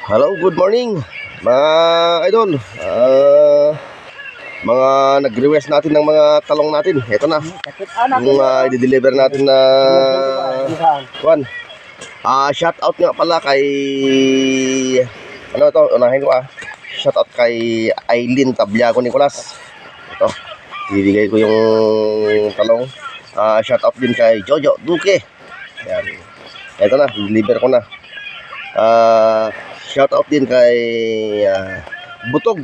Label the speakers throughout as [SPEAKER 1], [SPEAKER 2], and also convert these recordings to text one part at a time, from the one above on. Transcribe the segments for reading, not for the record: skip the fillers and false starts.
[SPEAKER 1] Hello, good morning mga idol. Mga nag-request natin ng mga talong natin. Ito na yung i-deliver natin na kuan. Shout out nga pala kay ano to, unahin ko shout out kay Aileen Tabliago Nicolas. Ito, bibigay ko yung talong. Shout out din kay Jojo Duque. Ayan. Ito na, deliver ko na. Shout out din kay Butog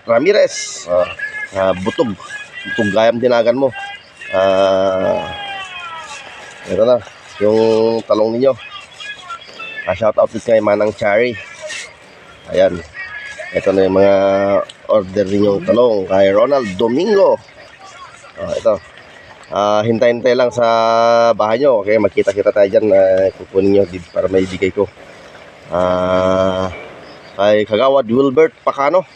[SPEAKER 1] Ramirez. Butog Gayam Dinagan mo. Ito na yung talong ninyo. Shout out din kay Manang Chari. Ayan. Ito na yung mga order ninyong talong kay Ronald Domingo. Ito. Hintay-hintay lang sa bahay nyo. Okay, magkita-kita tayo dyan. Kukunin nyo para may bigay ko. Kay Kagawad Wilbert Pacano.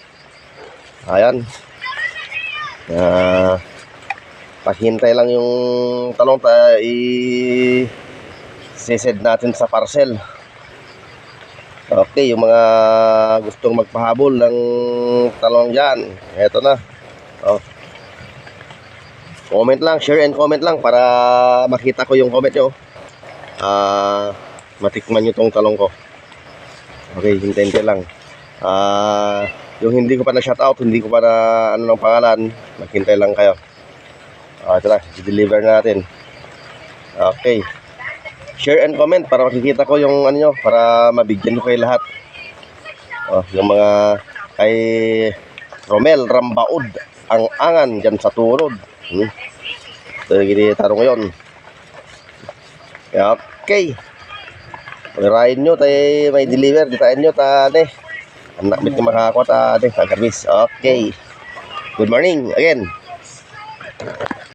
[SPEAKER 1] Ayan. Paghintay lang yung talong i-sesed natin sa parcel. Okay, yung mga gustong magpahabol ng talong dyan, eto na. Comment lang, share and comment lang para makita ko yung comment nyo. Matikman nyo tong talong ko. Okay, hintay-hintay lang. Yung hindi ko pa na shoutout, hindi ko pa na ano ng pangalan, maghintay lang kayo. Ito na, i-deliver natin. Okay. Share and comment para makikita ko yung ano nyo, para mabigyan ko kayo lahat. Yung mga kay Romel Rambaud, ang angan dyan sa turod. Ito yung tarong ngayon. Okay. Pagirain nyo, tayo may deliver. Ditain nyo, tane. Anak bit na makakot, tane. Kagarbis. Okay. Good morning again.